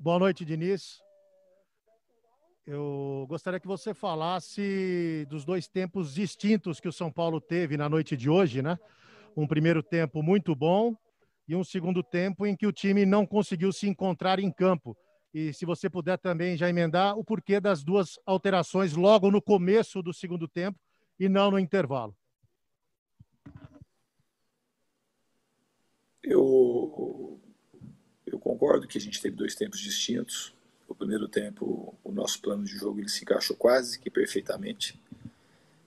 Boa noite, Diniz. Eu gostaria que você falasse dos dois tempos distintos que o São Paulo teve na noite de hoje, né? Um primeiro tempo muito bom e um segundo tempo em que o time não conseguiu se encontrar em campo. E se você puder também já emendar o porquê das duas alterações logo no começo do segundo tempo e não no intervalo. Eu concordo que a gente teve dois tempos distintos. O primeiro tempo, o nosso plano de jogo ele se encaixou quase que perfeitamente.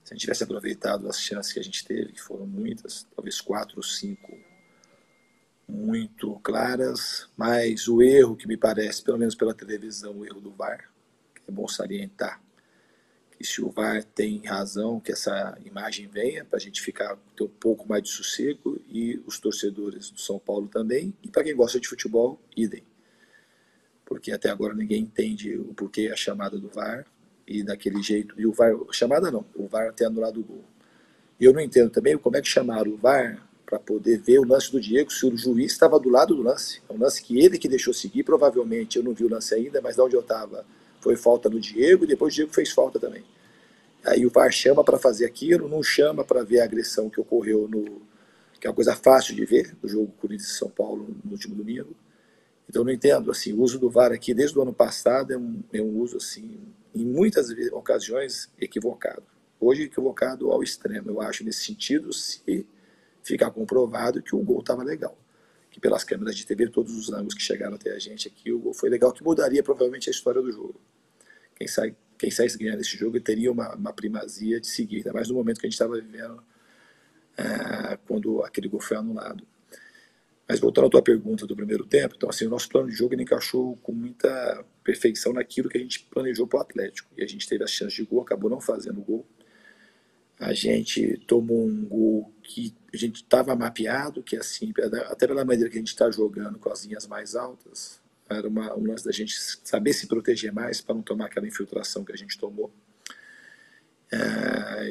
Se a gente tivesse aproveitado as chances que a gente teve, que foram muitas, talvez 4 ou 5 muito claras, mas o erro que me parece, pelo menos pela televisão, o erro do VAR, que é bom salientar, que se o VAR tem razão, que essa imagem venha para a gente ter um pouco mais de sossego, e os torcedores do São Paulo também, e para quem gosta de futebol, idem. Porque até agora ninguém entende o porquê a chamada do VAR, e daquele jeito, e o VAR, chamada não, o VAR ter anulado o gol. E eu não entendo também como é que chamaram o VAR para poder ver o lance do Diego, se o juiz estava do lado do lance. É um lance que ele que deixou seguir, provavelmente, eu não vi o lance ainda, mas de onde eu estava foi falta no Diego, e depois o Diego fez falta também. Aí o VAR chama para fazer aquilo, não chama para ver a agressão que ocorreu que é uma coisa fácil de ver, no jogo Corinthians e São Paulo no último domingo. Então eu não entendo, assim, o uso do VAR aqui desde o ano passado é um uso, assim, em muitas ocasiões equivocado. Hoje equivocado ao extremo, eu acho, nesse sentido, se ficar comprovado que o gol estava legal. Que pelas câmeras de TV, todos os ângulos que chegaram até a gente aqui, o gol foi legal, que mudaria provavelmente a história do jogo. Quem saísse ganhando esse jogo teria uma primazia de seguir, ainda mais no momento que a gente estava vivendo quando aquele gol foi anulado. Mas voltando à tua pergunta do primeiro tempo, então assim, o nosso plano de jogo ele encaixou com muita perfeição naquilo que a gente planejou para o Atlético. E a gente teve a chance de gol, acabou não fazendo gol. A gente tomou um gol que a gente estava mapeado, que assim, até pela maneira que a gente está jogando com as linhas mais altas, era um lance da gente saber se proteger mais para não tomar aquela infiltração que a gente tomou.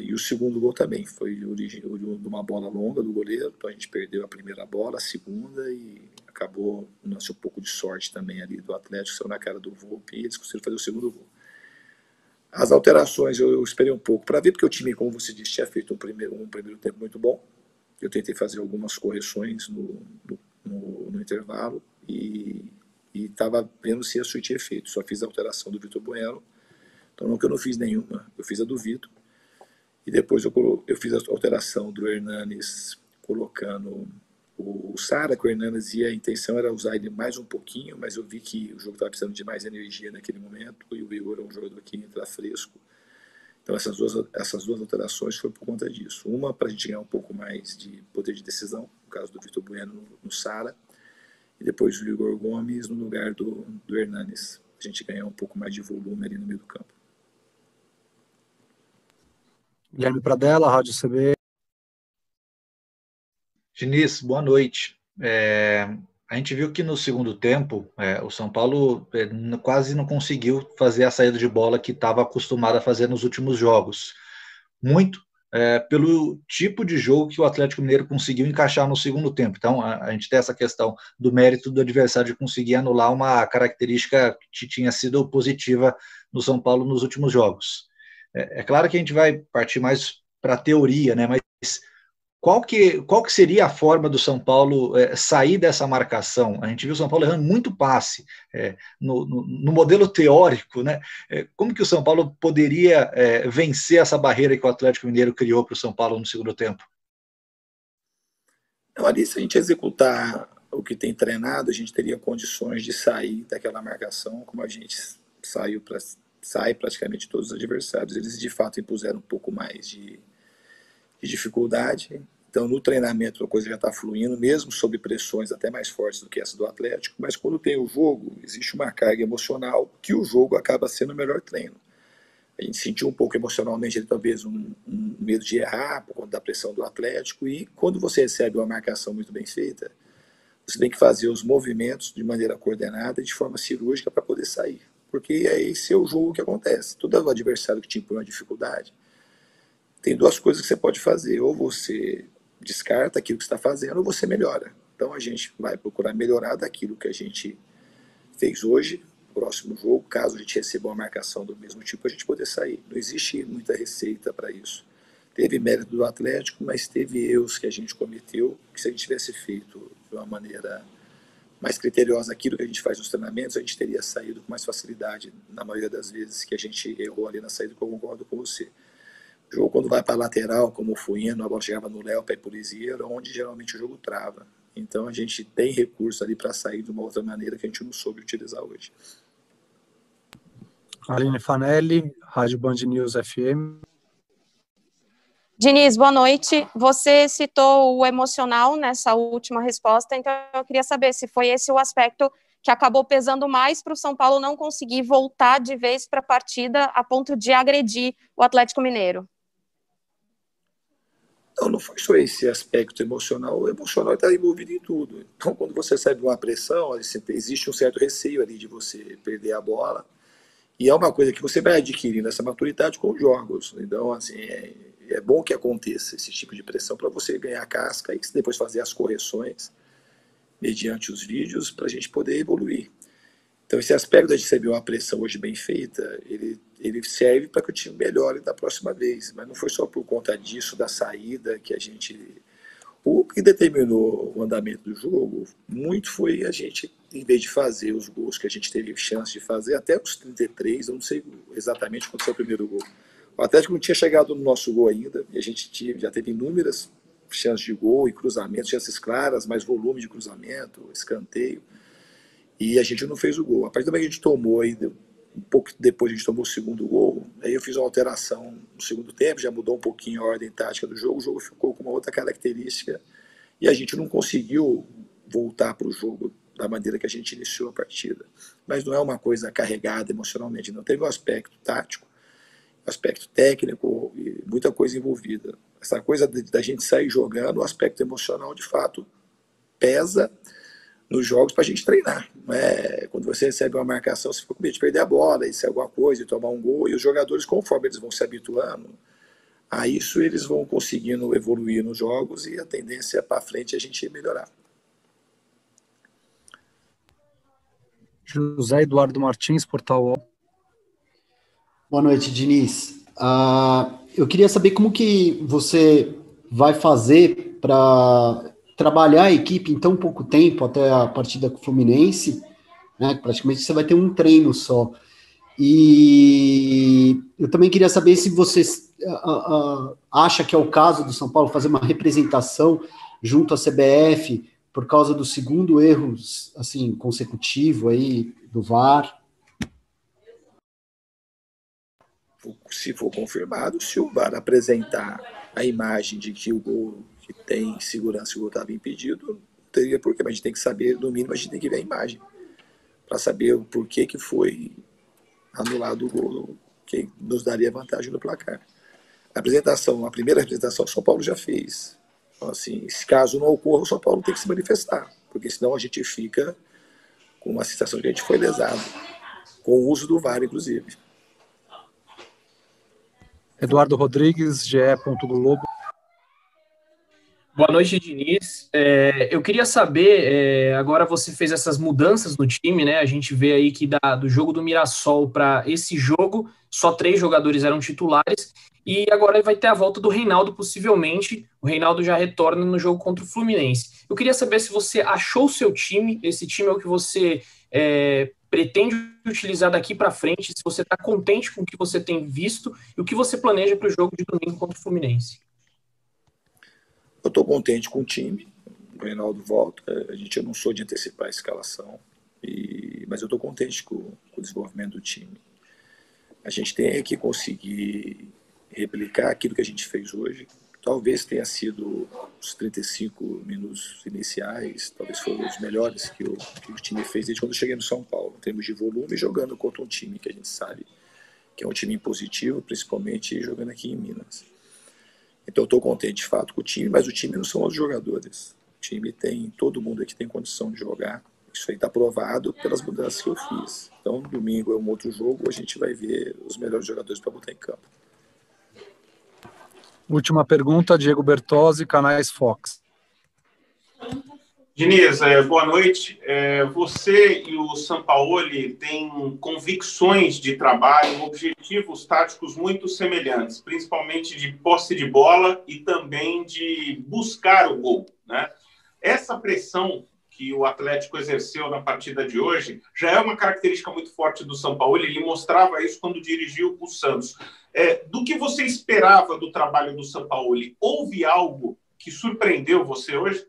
E o segundo gol também foi originário de uma bola longa do goleiro, então a gente perdeu a primeira bola, a segunda, e acabou um lance um pouco de sorte também ali do Atlético, saiu na cara do Volpi e eles conseguiram fazer o segundo gol. As alterações eu esperei um pouco para ver, porque o time, como você disse, tinha feito um primeiro tempo muito bom. Eu tentei fazer algumas correções no intervalo e estava vendo se ia surtir efeito. Só fiz a alteração do Vitor Bueno, então não que eu não fiz nenhuma, eu fiz a do Vitor. E depois eu fiz a alteração do Hernanes colocando o Sara com o Hernanes, e a intenção era usar ele mais um pouquinho, mas eu vi que o jogo estava precisando de mais energia naquele momento, e o Igor é um jogador que entra fresco. Então essas duas alterações foi por conta disso. Uma para a gente ganhar um pouco mais de poder de decisão, no caso do Vitor Bueno no Sara, e depois o Igor Gomes no lugar do Hernanes. A gente ganhar um pouco mais de volume ali no meio do campo. Guilherme Pradella, Rádio CB. Diniz, boa noite. A gente viu que no segundo tempo o São Paulo quase não conseguiu fazer a saída de bola que estava acostumado a fazer nos últimos jogos. Muito pelo tipo de jogo que o Atlético Mineiro conseguiu encaixar no segundo tempo. Então, a gente tem essa questão do mérito do adversário de conseguir anular uma característica que tinha sido positiva no São Paulo nos últimos jogos. É claro que a gente vai partir mais para a teoria, né? Mas qual que seria a forma do São Paulo sair dessa marcação? A gente viu o São Paulo errando muito passe no modelo teórico, né? Como que o São Paulo poderia vencer essa barreira que o Atlético Mineiro criou para o São Paulo no segundo tempo? Então, ali, se a gente executar o que tem treinado, a gente teria condições de sair daquela marcação, como a gente sai praticamente todos os adversários. Eles, de fato, impuseram um pouco mais de dificuldade. Então, no treinamento, a coisa já está fluindo, mesmo sob pressões até mais fortes do que essa do Atlético, mas quando tem o jogo, existe uma carga emocional que o jogo acaba sendo o melhor treino. A gente sentiu um pouco emocionalmente, talvez, um medo de errar por conta da pressão do Atlético, e quando você recebe uma marcação muito bem feita, você tem que fazer os movimentos de maneira coordenada, de forma cirúrgica, para poder sair. Porque esse é o jogo que acontece. Todo adversário que te impõe uma dificuldade, tem duas coisas que você pode fazer: ou você descarta aquilo que está fazendo, ou você melhora. Então a gente vai procurar melhorar daquilo que a gente fez hoje, próximo jogo, caso a gente receba uma marcação do mesmo tipo, a gente poder sair. Não existe muita receita para isso. Teve mérito do Atlético, mas teve erros que a gente cometeu, que se a gente tivesse feito de uma maneira mais criteriosa aquilo que a gente faz nos treinamentos, a gente teria saído com mais facilidade, na maioria das vezes que a gente errou ali na saída, que eu concordo com você. O jogo, quando vai para a lateral, como o Fuino, a bola chegava no Léo, para ir por Isiero, onde geralmente o jogo trava. Então a gente tem recurso ali para sair de uma outra maneira que a gente não soube utilizar hoje. Aline Fanelli, Rádio Band News FM. Diniz, boa noite. Você citou o emocional nessa última resposta, então eu queria saber se foi esse o aspecto que acabou pesando mais para o São Paulo não conseguir voltar de vez para a partida a ponto de agredir o Atlético Mineiro. Não foi só esse aspecto emocional. O emocional está envolvido em tudo. Então, quando você recebe uma pressão, existe um certo receio ali de você perder a bola. E é uma coisa que você vai adquirindo essa maturidade com os jogos. Então, assim, é bom que aconteça esse tipo de pressão para você ganhar casca e depois fazer as correções mediante os vídeos para a gente poder evoluir. Então, esse aspecto da gente receber uma pressão hoje bem feita, ele serve para que o time melhore da próxima vez. Mas não foi só por conta disso, da saída, que a gente... O que determinou o andamento do jogo, muito foi a gente, em vez de fazer os gols que a gente teve chance de fazer, até os 33, eu não sei exatamente quando foi o primeiro gol. O Atlético não tinha chegado no nosso gol ainda, e a gente já teve inúmeras chances de gol e cruzamentos, chances claras, mais volume de cruzamento, escanteio, e a gente não fez o gol. A partir do momento que a gente tomou, ainda, um pouco depois a gente tomou o segundo gol, aí eu fiz uma alteração no segundo tempo, já mudou um pouquinho a ordem tática do jogo, o jogo ficou com uma outra característica, e a gente não conseguiu voltar para o jogo da maneira que a gente iniciou a partida. Mas não é uma coisa carregada emocionalmente, não. Teve um aspecto tático, aspecto técnico e muita coisa envolvida. Essa coisa da gente sair jogando, o aspecto emocional, de fato, pesa nos jogos para a gente treinar. Quando você recebe uma marcação, você fica com medo de perder a bola, isso é alguma coisa, e tomar um gol, e os jogadores, conforme eles vão se habituando a isso, eles vão conseguindo evoluir nos jogos e a tendência para frente é a gente melhorar. José Eduardo Martins, Portal UOL. Boa noite, Diniz. Eu queria saber como que você vai fazer para trabalhar a equipe em tão pouco tempo, até a partida com o Fluminense, né? Praticamente você vai ter um treino só. E eu também queria saber se você acha que é o caso do São Paulo fazer uma representação junto à CBF por causa do segundo erro, assim, consecutivo aí do VAR. Se for confirmado, se o VAR apresentar a imagem de que o gol que tem segurança e o gol estava impedido, não teria porquê, mas a gente tem que saber, no mínimo a gente tem que ver a imagem para saber o porquê que foi anulado o gol, que nos daria vantagem no placar. A primeira apresentação o São Paulo já fez. Então, assim, se caso não ocorra, o São Paulo tem que se manifestar, porque senão a gente fica com uma sensação de que a gente foi lesado, com o uso do VAR, inclusive. Eduardo Rodrigues, GE. Globo. Boa noite, Diniz. Eu queria saber, agora você fez essas mudanças no time, né? A gente vê aí que do jogo do Mirassol para esse jogo, só 3 jogadores eram titulares, e agora vai ter a volta do Reinaldo, possivelmente. O Reinaldo já retorna no jogo contra o Fluminense. Eu queria saber se você achou o seu time, esse time é o que você pretende utilizar daqui para frente, se você está contente com o que você tem visto e o que você planeja para o jogo de domingo contra o Fluminense. Eu estou contente com o time, o Reinaldo volta, eu não sou de antecipar a escalação, mas eu estou contente com o desenvolvimento do time. A gente tem que conseguir replicar aquilo que a gente fez hoje. Talvez tenha sido os 35 minutos iniciais, talvez foram os melhores que o time fez desde quando eu cheguei no São Paulo, em termos de volume, jogando contra um time que a gente sabe que é um time impositivo, principalmente jogando aqui em Minas. Então eu estou contente de fato com o time, mas o time não são os jogadores. O time tem, todo mundo aqui tem condição de jogar. Isso aí está provado pelas mudanças que eu fiz. Então no domingo é um outro jogo, a gente vai ver os melhores jogadores para botar em campo. Última pergunta, Diego Bertozzi, Canais Fox. Diniz, boa noite. Você e o Sampaoli têm convicções de trabalho, objetivos táticos muito semelhantes, principalmente de posse de bola e também de buscar o gol, né? Essa pressão que o Atlético exerceu na partida de hoje já é uma característica muito forte do Sampaoli. Ele mostrava isso quando dirigiu o Santos. Do que você esperava do trabalho do Sampaoli, houve algo que surpreendeu você hoje?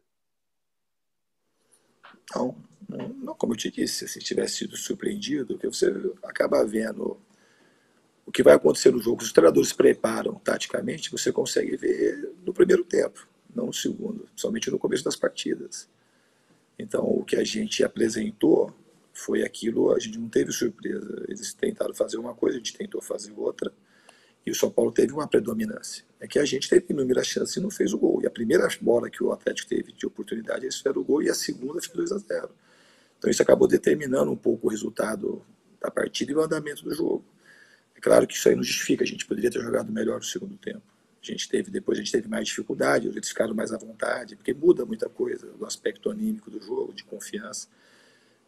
Não, como eu te disse, se tivesse sido surpreendido, que você acaba vendo o que vai acontecer no jogo. Os treinadores preparam taticamente, você consegue ver no primeiro tempo, não no segundo, somente no começo das partidas. Então, o que a gente apresentou foi aquilo, a gente não teve surpresa. Eles tentaram fazer uma coisa, a gente tentou fazer outra, e o São Paulo teve uma predominância. É que a gente teve inúmeras chances e não fez o gol. E a primeira bola que o Atlético teve de oportunidade, eles fizeram o gol, e a segunda ficou 2-0. Então isso acabou determinando um pouco o resultado da partida e o andamento do jogo. É claro que isso aí não justifica, a gente poderia ter jogado melhor no segundo tempo. Depois a gente teve mais dificuldade, eles ficaram mais à vontade, porque muda muita coisa do aspecto anímico do jogo, de confiança.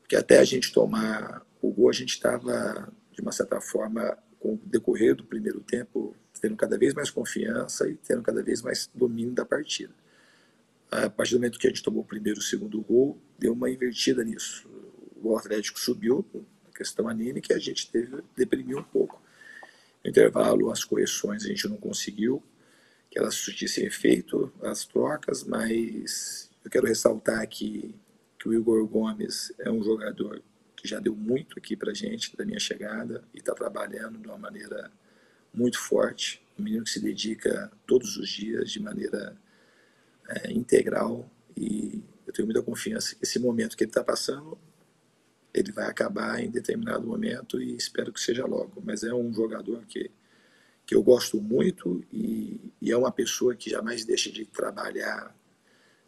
Porque até a gente tomar o gol, a gente estava, de uma certa forma, com o decorrer do primeiro tempo, tendo cada vez mais confiança e tendo cada vez mais domínio da partida. A partir do momento que a gente tomou o primeiro e o segundo gol, deu uma invertida nisso. O Atlético subiu, a questão anímica, e a gente deprimiu um pouco. No intervalo, as correções a gente não conseguiu, que elas surtissem efeito, as trocas, mas eu quero ressaltar aqui que o Igor Gomes é um jogador que já deu muito aqui pra gente, da minha chegada, e está trabalhando de uma maneira muito forte. Um menino que se dedica todos os dias, de maneira integral, e eu tenho muita confiança que esse momento que ele está passando, ele vai acabar em determinado momento, e espero que seja logo. Mas é um jogador que eu gosto muito, e é uma pessoa que jamais deixa de trabalhar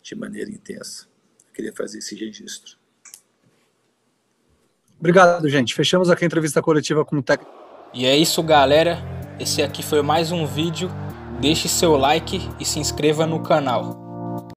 de maneira intensa. Eu queria fazer esse registro. Obrigado, gente. Fechamos aqui a entrevista coletiva com o técnico. E é isso, galera. Esse aqui foi mais um vídeo. Deixe seu like e se inscreva no canal.